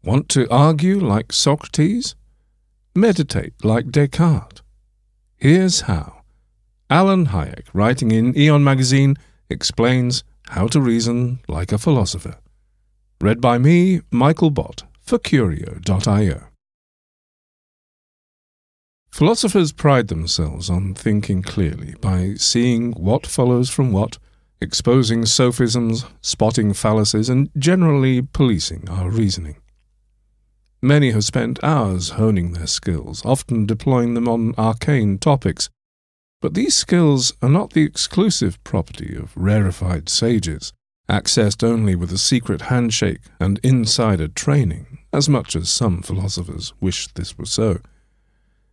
Want to argue like Socrates? Meditate like Descartes. Here's how. Alan Hayek, writing in Aeon magazine, explains how to reason like a philosopher. Read by me, Michael Bott, for Curio.io. Philosophers pride themselves on thinking clearly by seeing what follows from what, exposing sophisms, spotting fallacies, and generally policing our reasoning. Many have spent hours honing their skills, often deploying them on arcane topics, but these skills are not the exclusive property of rarefied sages, accessed only with a secret handshake and insider training, as much as some philosophers wish this were so.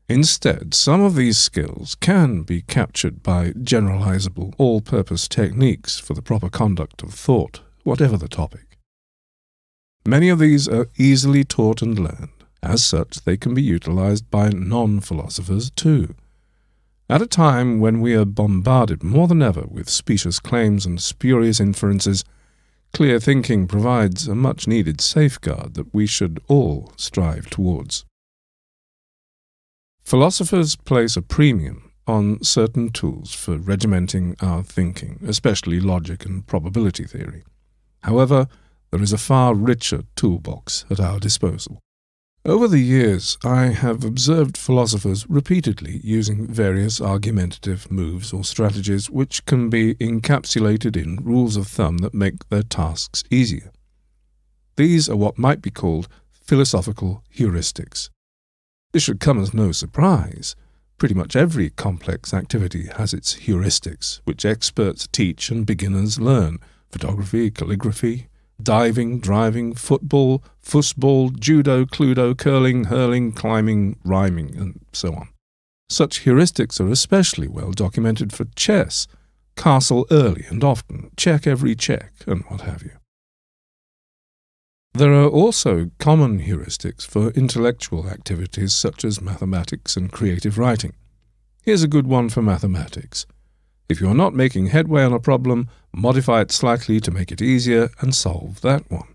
Instead, some of these skills can be captured by generalizable, all-purpose techniques for the proper conduct of thought, whatever the topic. Many of these are easily taught and learned. As such, they can be utilized by non-philosophers too. At a time when we are bombarded more than ever with specious claims and spurious inferences, clear thinking provides a much-needed safeguard that we should all strive towards. Philosophers place a premium on certain tools for regimenting our thinking, especially logic and probability theory. However, there is a far richer toolbox at our disposal. Over the years, I have observed philosophers repeatedly using various argumentative moves or strategies which can be encapsulated in rules of thumb that make their tasks easier. These are what might be called philosophical heuristics. This should come as no surprise. Pretty much every complex activity has its heuristics, which experts teach and beginners learn: photography, calligraphy, diving, driving, football, foosball, judo, cluedo, curling, hurling, climbing, rhyming, and so on. Such heuristics are especially well documented for chess: castle early and often, check every check, and what have you. There are also common heuristics for intellectual activities such as mathematics and creative writing. Here's a good one for mathematics. If you are not making headway on a problem, modify it slightly to make it easier and solve that one.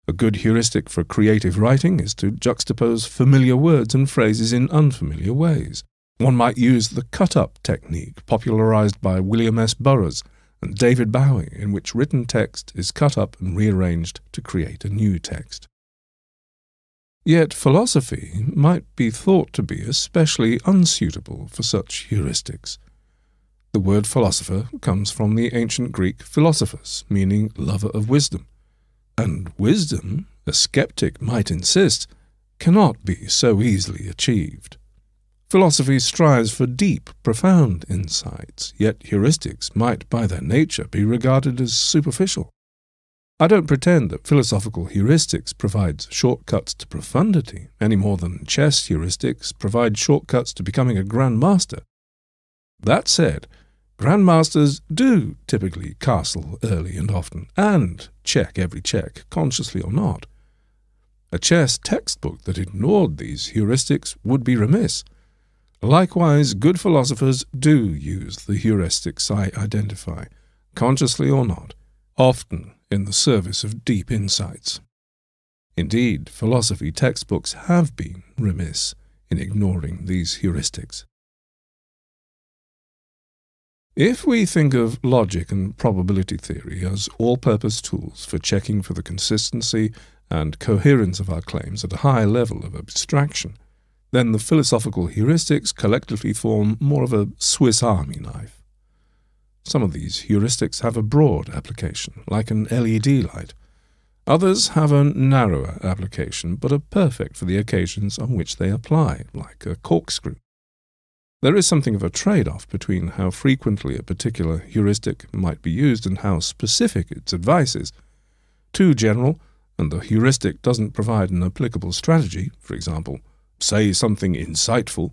A good heuristic for creative writing is to juxtapose familiar words and phrases in unfamiliar ways. One might use the cut-up technique popularized by William S. Burroughs and David Bowie, in which written text is cut up and rearranged to create a new text. Yet philosophy might be thought to be especially unsuitable for such heuristics. The word philosopher comes from the ancient Greek philosophos, meaning lover of wisdom. And wisdom, a skeptic might insist, cannot be so easily achieved. Philosophy strives for deep, profound insights, yet heuristics might by their nature be regarded as superficial. I don't pretend that philosophical heuristics provides shortcuts to profundity, any more than chess heuristics provide shortcuts to becoming a grandmaster. That said, grandmasters do typically castle early and often, and check every check, consciously or not. A chess textbook that ignored these heuristics would be remiss. Likewise, good philosophers do use the heuristics I identify, consciously or not, often in the service of deep insights. Indeed, philosophy textbooks have been remiss in ignoring these heuristics. If we think of logic and probability theory as all-purpose tools for checking for the consistency and coherence of our claims at a high level of abstraction, then the philosophical heuristics collectively form more of a Swiss Army knife. Some of these heuristics have a broad application, like an LED light. Others have a narrower application, but are perfect for the occasions on which they apply, like a corkscrew. There is something of a trade-off between how frequently a particular heuristic might be used and how specific its advice is. Too general, and the heuristic doesn't provide an applicable strategy, for example, say something insightful.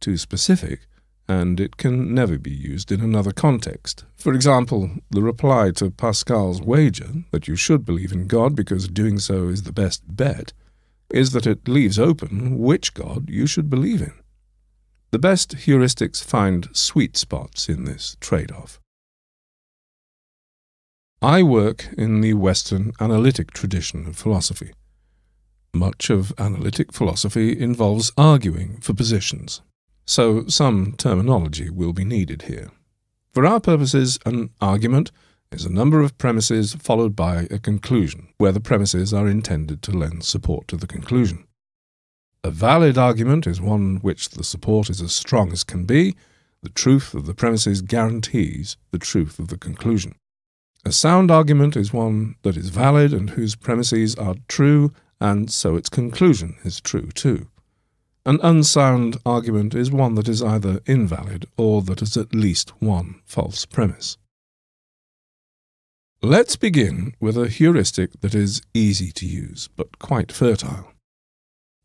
Too specific, and it can never be used in another context. For example, the reply to Pascal's wager, that you should believe in God because doing so is the best bet, is that it leaves open which God you should believe in. The best heuristics find sweet spots in this trade-off. I work in the Western analytic tradition of philosophy. Much of analytic philosophy involves arguing for positions, so some terminology will be needed here. For our purposes, an argument is a number of premises followed by a conclusion, where the premises are intended to lend support to the conclusion. A valid argument is one which the support is as strong as can be. The truth of the premises guarantees the truth of the conclusion. A sound argument is one that is valid and whose premises are true, and so its conclusion is true too. An unsound argument is one that is either invalid or that has at least one false premise. Let's begin with a heuristic that is easy to use, but quite fertile.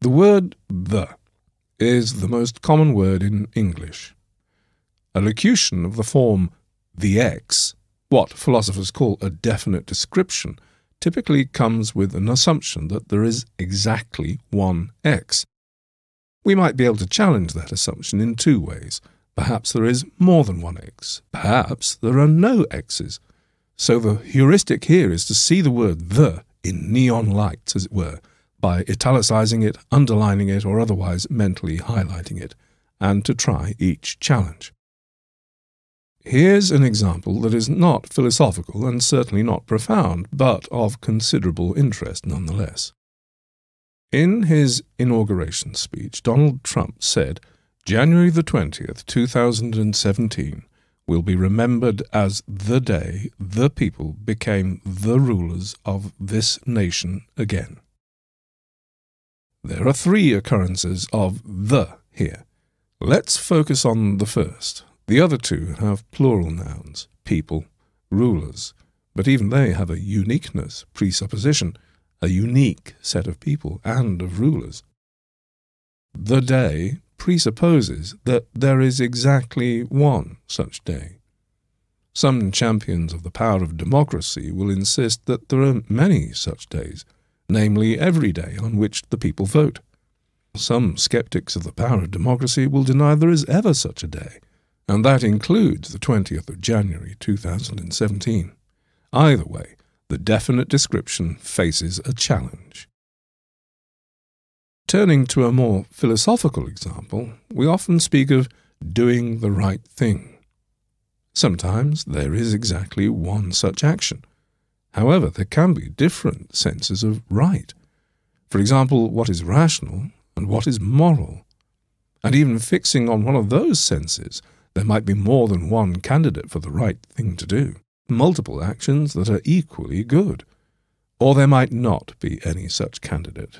The word "the" is the most common word in English. A locution of the form "the X," what philosophers call a definite description, typically comes with an assumption that there is exactly one X. We might be able to challenge that assumption in two ways. Perhaps there is more than one X. Perhaps there are no X's. So the heuristic here is to see the word "the" in neon lights, as it were, by italicizing it, underlining it, or otherwise mentally highlighting it, and to try each challenge. Here's an example that is not philosophical and certainly not profound, but of considerable interest nonetheless. In his inauguration speech, Donald Trump said, "January the 20th, 2017 will be remembered as the day the people became the rulers of this nation again." There are three occurrences of "the" here. Let's focus on the first. The other two have plural nouns, people, rulers, but even they have a uniqueness presupposition, a unique set of people and of rulers. The day presupposes that there is exactly one such day. Some champions of the power of democracy will insist that there are many such days, namely every day on which the people vote. Some skeptics of the power of democracy will deny there is ever such a day, and that includes the 20th of January 2017. Either way, the definite description faces a challenge. Turning to a more philosophical example, we often speak of doing the right thing. Sometimes there is exactly one such action. However, there can be different senses of right. For example, what is rational and what is moral. And even fixing on one of those senses, there might be more than one candidate for the right thing to do, multiple actions that are equally good. Or there might not be any such candidate.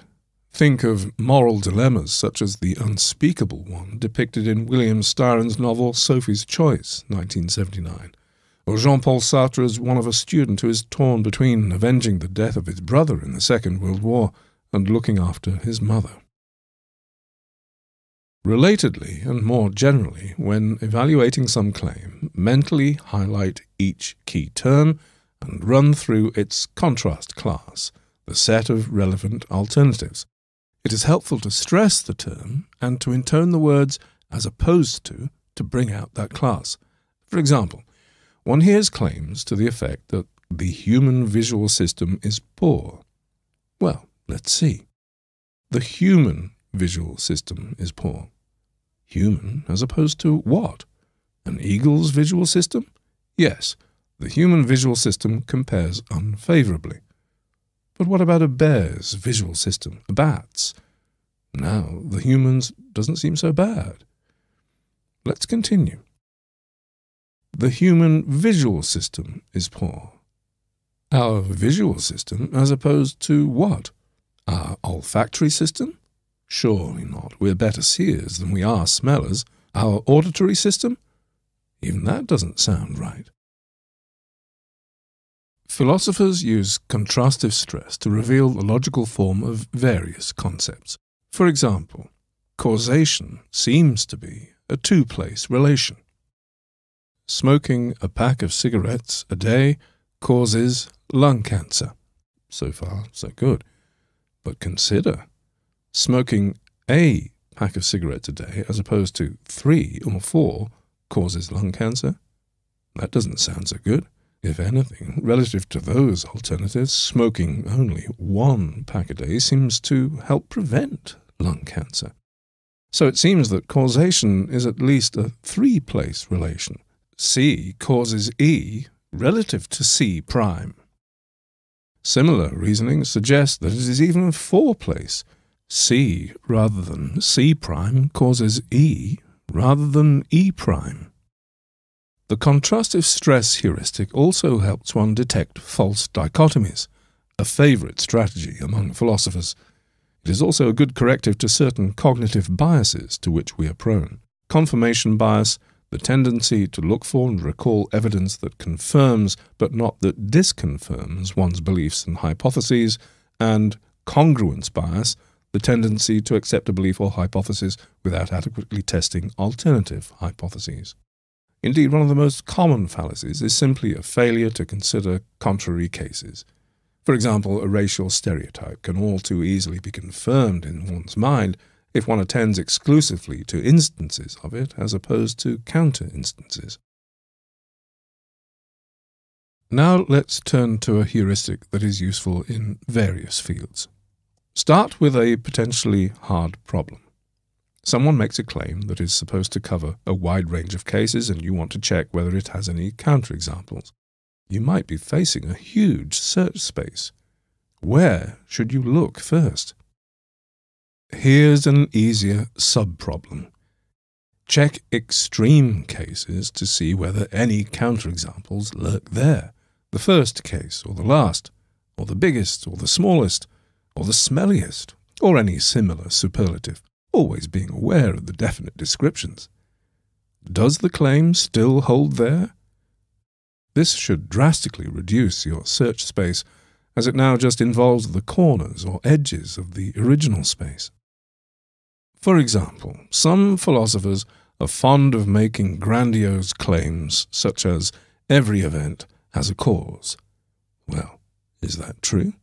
Think of moral dilemmas such as the unspeakable one depicted in William Styron's novel Sophie's Choice, 1979, or Jean-Paul Sartre's one of a student who is torn between avenging the death of his brother in the Second World War and looking after his mother. Relatedly, and more generally, when evaluating some claim, mentally highlight each key term and run through its contrast class, the set of relevant alternatives. It is helpful to stress the term and to intone the words as opposed to bring out that class. For example, one hears claims to the effect that the human visual system is poor. Well, let's see. The human visual system is poor. Human as opposed to what? An eagle's visual system? Yes, the human visual system compares unfavorably. But what about a bear's visual system, a bat's? Now, the human's doesn't seem so bad. Let's continue. The human visual system is poor. Our visual system as opposed to what? Our olfactory system? Surely not. We're better seers than we are smellers. Our auditory system? Even that doesn't sound right. Philosophers use contrastive stress to reveal the logical form of various concepts. For example, causation seems to be a two-place relation. Smoking a pack of cigarettes a day causes lung cancer. So far, so good. But consider, smoking a pack of cigarettes a day as opposed to 3 or 4 causes lung cancer. That doesn't sound so good. If anything, relative to those alternatives, smoking only 1 pack a day seems to help prevent lung cancer. So it seems that causation is at least a 3-place relation. C causes E relative to C prime. Similar reasoning suggests that it is even a 4-place. C rather than C prime causes E rather than E prime. The contrastive stress heuristic also helps one detect false dichotomies, a favourite strategy among philosophers. It is also a good corrective to certain cognitive biases to which we are prone. Confirmation bias, the tendency to look for and recall evidence that confirms but not that disconfirms one's beliefs and hypotheses, and congruence bias, the tendency to accept a belief or hypothesis without adequately testing alternative hypotheses. Indeed, one of the most common fallacies is simply a failure to consider contrary cases. For example, a racial stereotype can all too easily be confirmed in one's mind if one attends exclusively to instances of it as opposed to counter-instances. Now let's turn to a heuristic that is useful in various fields. Start with a potentially hard problem. Someone makes a claim that is supposed to cover a wide range of cases and you want to check whether it has any counterexamples. You might be facing a huge search space. Where should you look first? Here's an easier sub-problem. Check extreme cases to see whether any counterexamples lurk there. The first case, or the last, or the biggest, or the smallest, or the smelliest, or any similar superlative, always being aware of the definite descriptions. Does the claim still hold there? This should drastically reduce your search space, as it now just involves the corners or edges of the original space. For example, some philosophers are fond of making grandiose claims such as every event has a cause. Well, is that true?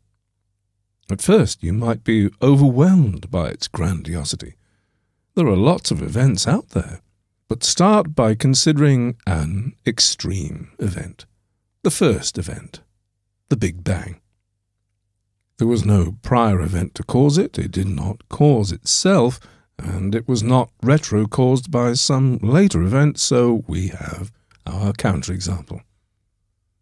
At first you might be overwhelmed by its grandiosity. There are lots of events out there, but start by considering an extreme event. The first event, the Big Bang. There was no prior event to cause it, it did not cause itself, and it was not retro-caused by some later event, so we have our counterexample.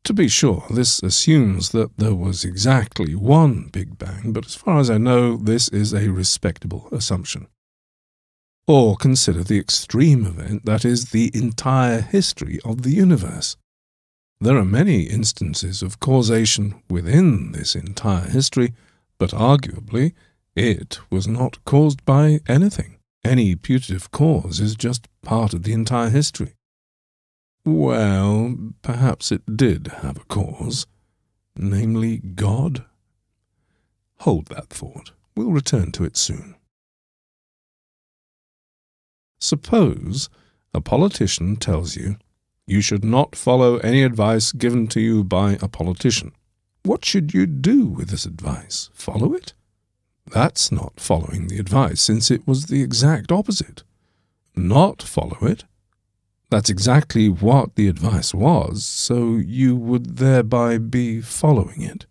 To be sure, this assumes that there was exactly one Big Bang, but as far as I know, this is a respectable assumption. Or consider the extreme event, that is, the entire history of the universe. There are many instances of causation within this entire history, but arguably it was not caused by anything. Any putative cause is just part of the entire history. Well, perhaps it did have a cause, namely God. Hold that thought. We'll return to it soon. Suppose a politician tells you should not follow any advice given to you by a politician. What should you do with this advice? Follow it? That's not following the advice, since it was the exact opposite. Not follow it? That's exactly what the advice was, so you would thereby be following it.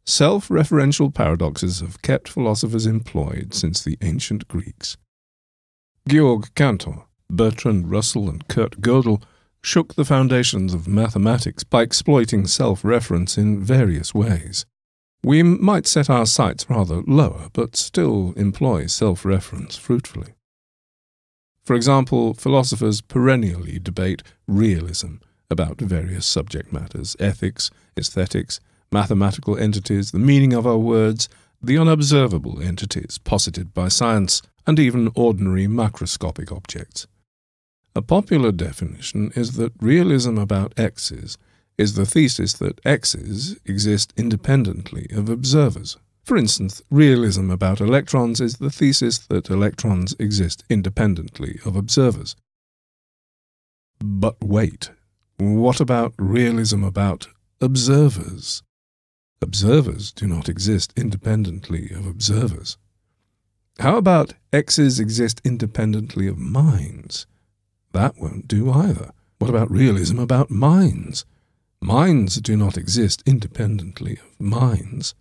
Self-referential paradoxes have kept philosophers employed since the ancient Greeks. Georg Cantor, Bertrand Russell, and Kurt Gödel shook the foundations of mathematics by exploiting self-reference in various ways. We might set our sights rather lower, but still employ self-reference fruitfully. For example, philosophers perennially debate realism about various subject matters: ethics, aesthetics, mathematical entities, the meaning of our words, the unobservable entities posited by science, and even ordinary macroscopic objects. A popular definition is that realism about X's is the thesis that X's exist independently of observers. For instance, realism about electrons is the thesis that electrons exist independently of observers. But wait, what about realism about observers? Observers do not exist independently of observers. How about X's exist independently of minds? That won't do either. What about realism about minds? Minds do not exist independently of minds.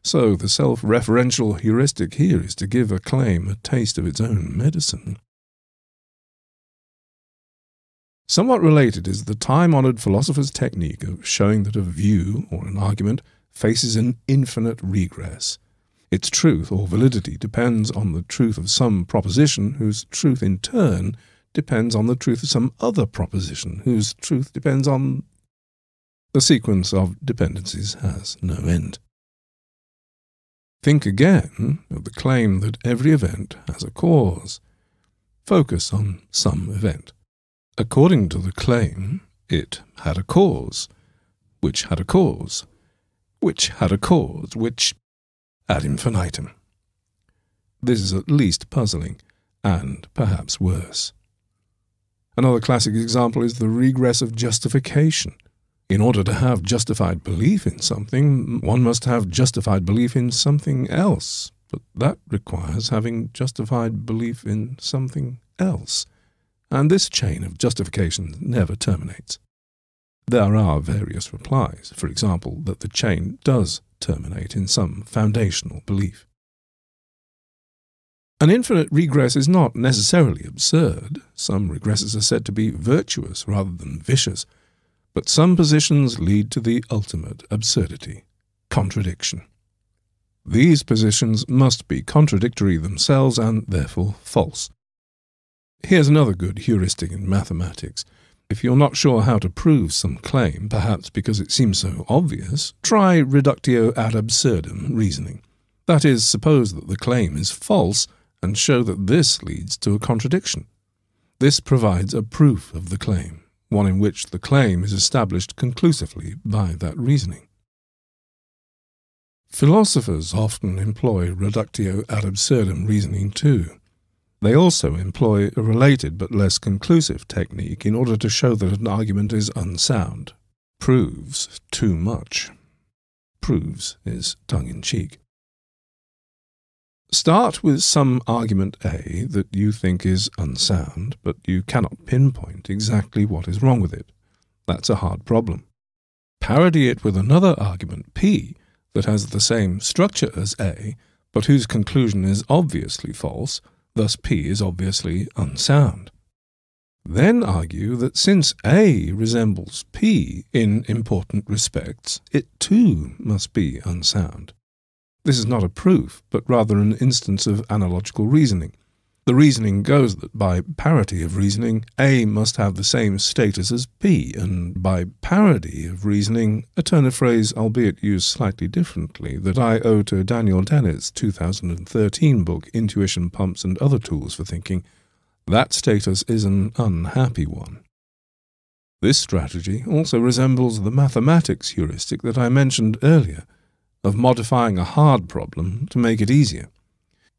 So the self-referential heuristic here is to give a claim a taste of its own medicine. Somewhat related is the time-honored philosopher's technique of showing that a view or an argument faces an infinite regress. Its truth or validity depends on the truth of some proposition, whose truth in turn depends on the truth of some other proposition, whose truth depends on... The sequence of dependencies has no end. Think again of the claim that every event has a cause. Focus on some event. According to the claim, it had a cause, which had a cause, which had a cause, which ad infinitum. This is at least puzzling, and perhaps worse. Another classic example is the regress of justification. In order to have justified belief in something, one must have justified belief in something else, but that requires having justified belief in something else, and this chain of justification never terminates. There are various replies, for example, that the chain does terminate in some foundational belief. An infinite regress is not necessarily absurd. Some regresses are said to be virtuous rather than vicious, but some positions lead to the ultimate absurdity, contradiction. These positions must be contradictory themselves and therefore false. Here's another good heuristic in mathematics. If you're not sure how to prove some claim, perhaps because it seems so obvious, try reductio ad absurdum reasoning. That is, suppose that the claim is false and show that this leads to a contradiction. This provides a proof of the claim, one in which the claim is established conclusively by that reasoning. Philosophers often employ reductio ad absurdum reasoning too. They also employ a related but less conclusive technique in order to show that an argument is unsound. Proves too much. Proves is tongue-in-cheek. Start with some argument A that you think is unsound, but you cannot pinpoint exactly what is wrong with it. That's a hard problem. Parody it with another argument P that has the same structure as A, but whose conclusion is obviously false, thus P is obviously unsound. Then argue that since A resembles P in important respects, it too must be unsound. This is not a proof, but rather an instance of analogical reasoning. The reasoning goes that by parity of reasoning, A must have the same status as P, and by parody of reasoning, a turn of phrase, albeit used slightly differently, that I owe to Daniel Dennett's 2013 book, Intuition, Pumps and Other Tools for Thinking, that status is an unhappy one. This strategy also resembles the mathematics heuristic that I mentioned earlier, of modifying a hard problem to make it easier.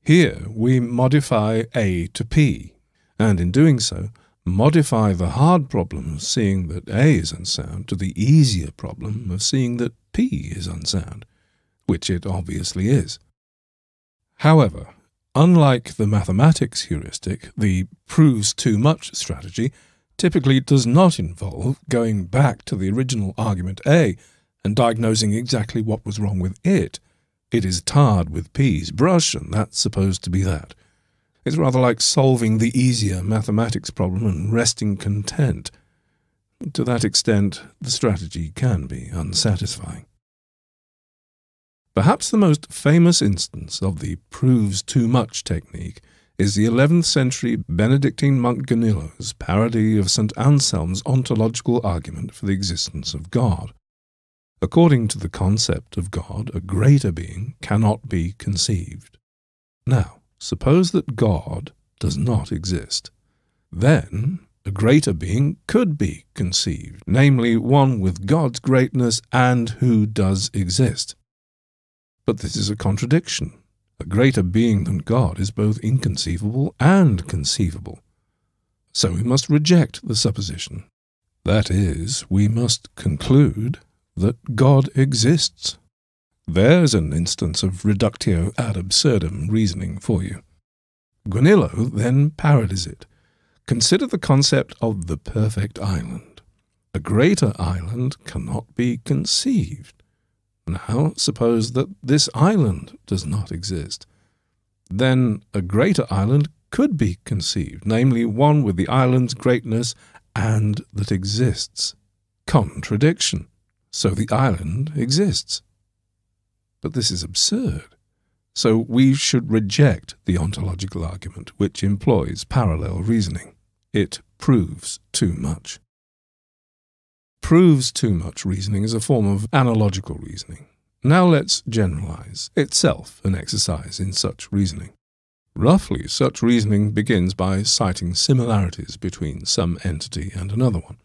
Here we modify A to P, and in doing so, modify the hard problem of seeing that A is unsound to the easier problem of seeing that P is unsound, which it obviously is. However, unlike the mathematics heuristic, the proves too much strategy typically does not involve going back to the original argument A and diagnosing exactly what was wrong with it. It is tarred with P's brush, and that's supposed to be that. It's rather like solving the easier mathematics problem and resting content. To that extent, the strategy can be unsatisfying. Perhaps the most famous instance of the proves too much technique is the 11th century Benedictine monk Ganilo's parody of St. Anselm's ontological argument for the existence of God. According to the concept of God, a greater being cannot be conceived. Now, suppose that God does not exist. Then a greater being could be conceived, namely one with God's greatness and who does exist. But this is a contradiction. A greater being than God is both inconceivable and conceivable. So we must reject the supposition. That is, we must conclude that God exists. There's an instance of reductio ad absurdum reasoning for you. Guanillo then parodies it. Consider the concept of the perfect island. a greater island cannot be conceived. Now, suppose that this island does not exist. Then a greater island could be conceived, namely one with the island's greatness and that exists. Contradiction. So the island exists. But this is absurd. So we should reject the ontological argument, which employs parallel reasoning. It proves too much. Proves too much reasoning is a form of analogical reasoning. Now let's generalize, itself an exercise in such reasoning. Roughly, such reasoning begins by citing similarities between some entity and another one.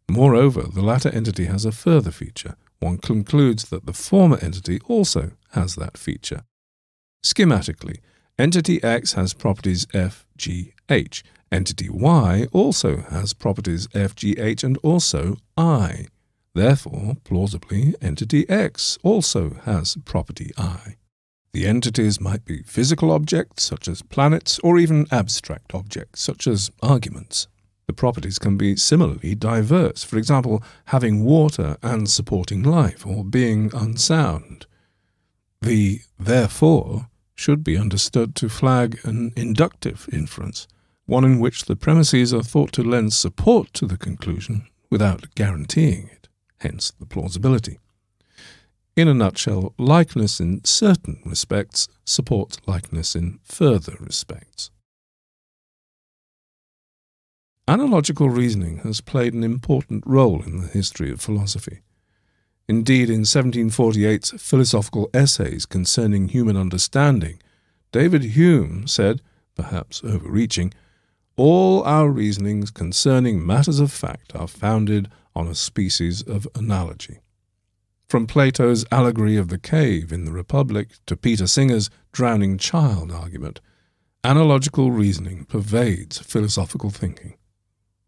Moreover, the latter entity has a further feature. One concludes that the former entity also has that feature. Schematically, entity X has properties F, G, H. Entity Y also has properties F, G, H, and also I. Therefore, plausibly, entity X also has property I. The entities might be physical objects, such as planets, or even abstract objects, such as arguments. The properties can be similarly diverse, for example, having water and supporting life, or being unsound. The therefore should be understood to flag an inductive inference, one in which the premises are thought to lend support to the conclusion without guaranteeing it, hence the plausibility. In a nutshell, likeness in certain respects supports likeness in further respects. Analogical reasoning has played an important role in the history of philosophy. Indeed, in 1748's Philosophical Essays Concerning Human Understanding, David Hume said, perhaps overreaching, "All our reasonings concerning matters of fact are founded on a species of analogy." From Plato's allegory of the cave in the Republic to Peter Singer's drowning child argument, analogical reasoning pervades philosophical thinking.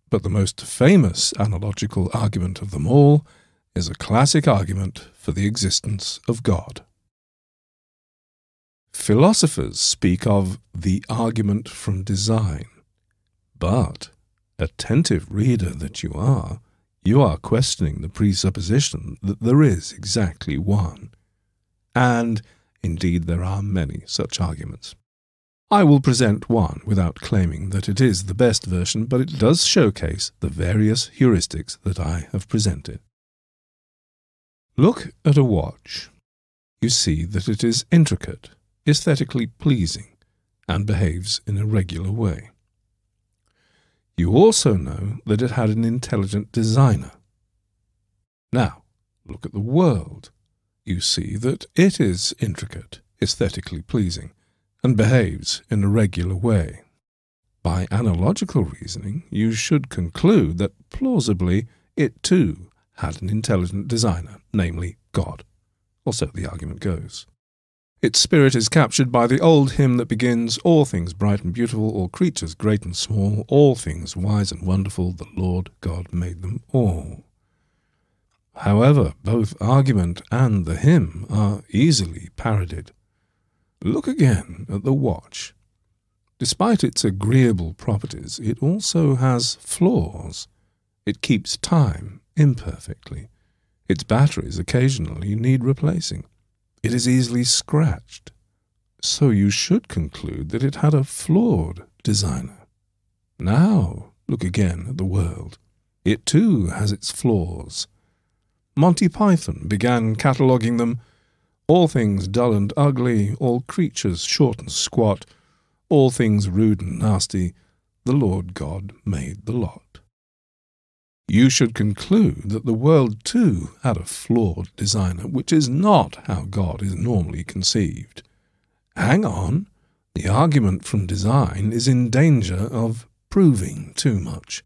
But the most famous analogical argument of them all is a classic argument for the existence of God. Philosophers speak of the argument from design, but, attentive reader that you are questioning the presupposition that there is exactly one. And, indeed, there are many such arguments. I will present one without claiming that it is the best version, but it does showcase the various heuristics that I have presented. Look at a watch. You see that it is intricate, aesthetically pleasing, and behaves in a regular way. You also know that it had an intelligent designer. Now, look at the world. You see that it is intricate, aesthetically pleasing, and behaves in a regular way. By analogical reasoning, you should conclude that plausibly it too had an intelligent designer, namely God. Or so the argument goes. Its spirit is captured by the old hymn that begins, "All things bright and beautiful, all creatures great and small, all things wise and wonderful, the Lord God made them all." However, both argument and the hymn are easily parodied. Look again at the watch. Despite its agreeable properties, it also has flaws. It keeps time imperfectly. Its batteries occasionally need replacing. It is easily scratched. So you should conclude that it had a flawed designer. Now look again at the world. It too has its flaws. Monty Python began cataloguing them: all things dull and ugly, all creatures short and squat, all things rude and nasty, the Lord God made the lot. You should conclude that the world too had a flawed designer, which is not how God is normally conceived. Hang on, the argument from design is in danger of proving too much.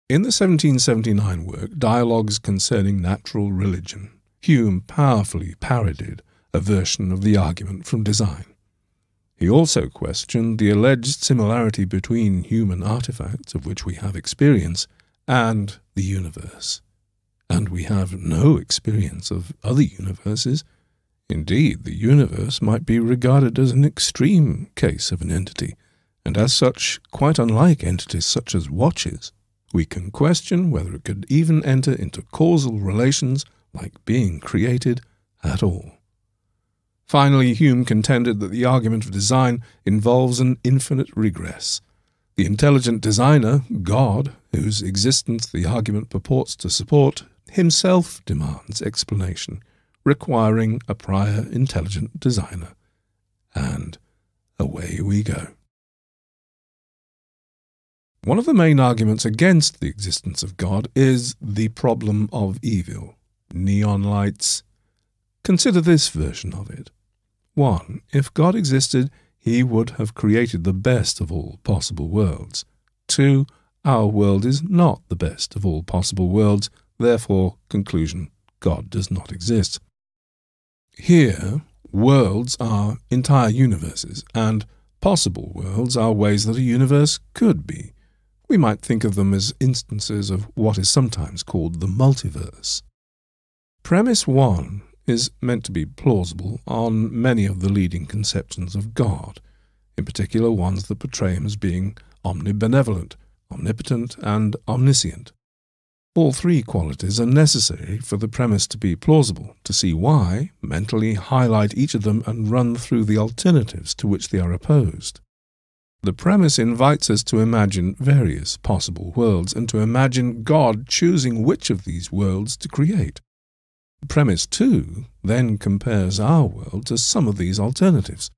In the 1779 work, Dialogues Concerning Natural Religion, Hume powerfully parodied a version of the argument from design. He also questioned the alleged similarity between human artifacts, of which we have experience, and the universe. And we have no experience of other universes. Indeed, the universe might be regarded as an extreme case of an entity, and as such quite unlike entities such as watches. We can question whether it could even enter into causal relations like being created at all. Finally, Hume contended that the argument of design involves an infinite regress. The intelligent designer, God, whose existence the argument purports to support, himself demands explanation, requiring a prior intelligent designer. And away we go. One of the main arguments against the existence of God is the problem of evil. Neon lights. Consider this version of it. 1. If God existed, he would have created the best of all possible worlds. 2. Our world is not the best of all possible worlds, therefore, conclusion, God does not exist. Here, worlds are entire universes, and possible worlds are ways that a universe could be. We might think of them as instances of what is sometimes called the multiverse. Premise 1 is meant to be plausible on many of the leading conceptions of God, in particular ones that portray him as being omnibenevolent, omnipotent, and omniscient. All three qualities are necessary for the premise to be plausible. To see why, mentally highlight each of them and run through the alternatives to which they are opposed. The premise invites us to imagine various possible worlds and to imagine God choosing which of these worlds to create. Premise 2 then compares our world to some of these alternatives.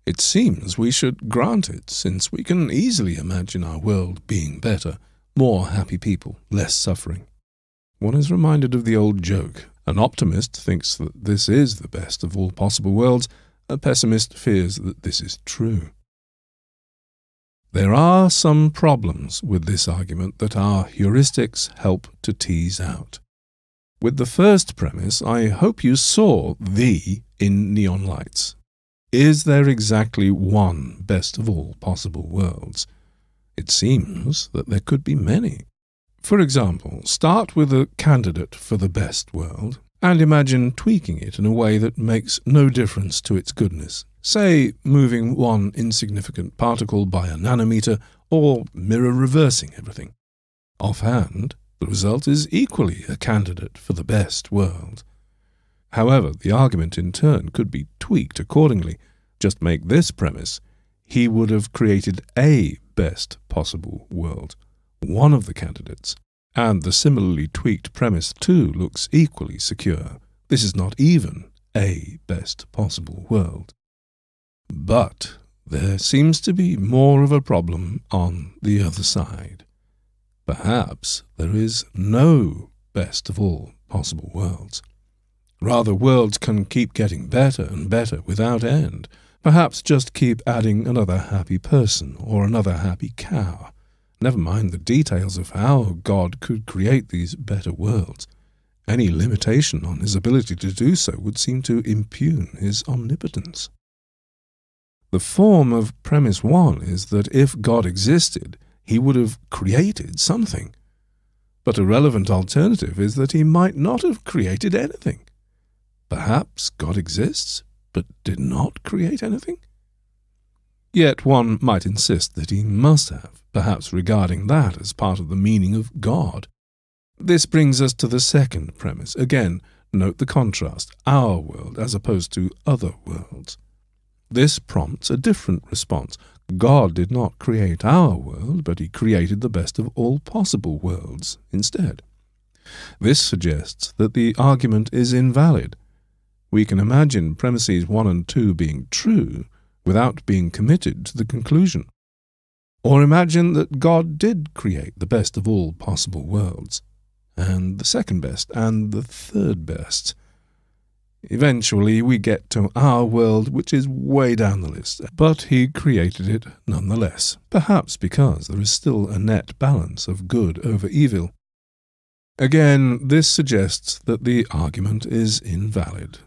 It seems we should grant it, since we can easily imagine our world being better, more happy people, less suffering. One is reminded of the old joke. An optimist thinks that this is the best of all possible worlds. A pessimist fears that this is true. There are some problems with this argument that our heuristics help to tease out. With the first premise, I hope you saw the in neon lights. Is there exactly one best of all possible worlds? It seems that there could be many. For example, start with a candidate for the best world and imagine tweaking it in a way that makes no difference to its goodness. Say, moving one insignificant particle by a nanometer or mirror reversing everything. Offhand, the result is equally a candidate for the best world. However, the argument in turn could be tweaked accordingly. Just make this premise: he would have created a best possible world, one of the candidates, and the similarly tweaked premise 2 looks equally secure. This is not even a best possible world. But there seems to be more of a problem on the other side. Perhaps there is no best of all possible worlds. Rather, worlds can keep getting better and better without end. Perhaps just keep adding another happy person or another happy cow. Never mind the details of how God could create these better worlds. Any limitation on his ability to do so would seem to impugn his omnipotence. The form of premise 1 is that if God existed, he would have created something. But a relevant alternative is that he might not have created anything. Perhaps God exists, but did not create anything? Yet one might insist that he must have, perhaps regarding that as part of the meaning of God. This brings us to the second premise. Again, note the contrast, our world as opposed to other worlds. This prompts a different response. God did not create our world, but he created the best of all possible worlds instead. This suggests that the argument is invalid. We can imagine premises 1 and 2 being true without being committed to the conclusion. Or imagine that God did create the best of all possible worlds, and the second best, and the third best. Eventually we get to our world, which is way down the list, but he created it nonetheless, perhaps because there is still a net balance of good over evil. Again, this suggests that the argument is invalid.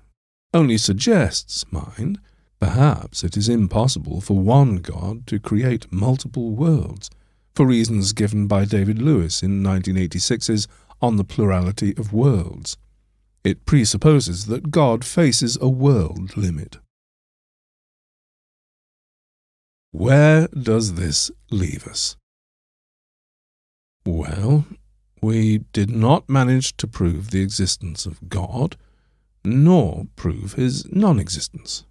Only suggests, mind. Perhaps it is impossible for one God to create multiple worlds, for reasons given by David Lewis in 1986's On the Plurality of Worlds. It presupposes that God faces a world limit. Where does this leave us? Well, we did not manage to prove the existence of God, nor prove his non-existence.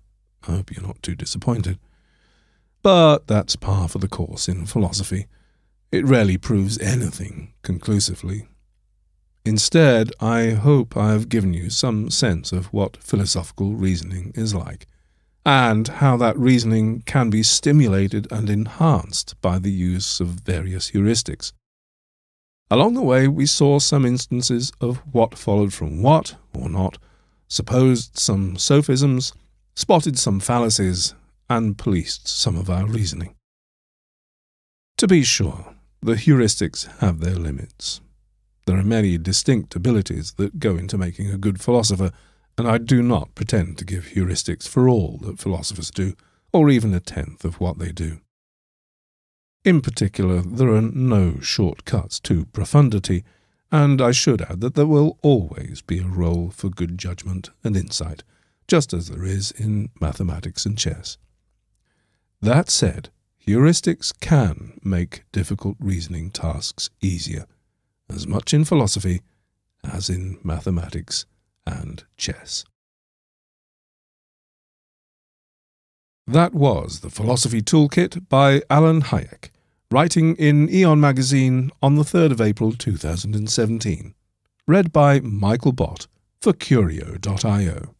I hope you're not too disappointed. But that's par for the course in philosophy. It rarely proves anything conclusively. Instead, I hope I have given you some sense of what philosophical reasoning is like, and how that reasoning can be stimulated and enhanced by the use of various heuristics. Along the way, we saw some instances of what followed from what, or not, supposed some sophisms, spotted some fallacies, and policed some of our reasoning. To be sure, the heuristics have their limits. There are many distinct abilities that go into making a good philosopher, and I do not pretend to give heuristics for all that philosophers do, or even a tenth of what they do. In particular, there are no shortcuts to profundity, and I should add that there will always be a role for good judgment and insight, just as there is in mathematics and chess. That said, heuristics can make difficult reasoning tasks easier, as much in philosophy as in mathematics and chess. That was the Philosophy Toolkit by Alan Hayek, writing in Aeon magazine on the 3rd of April 2017. Read by Michael Bott for Curio.io.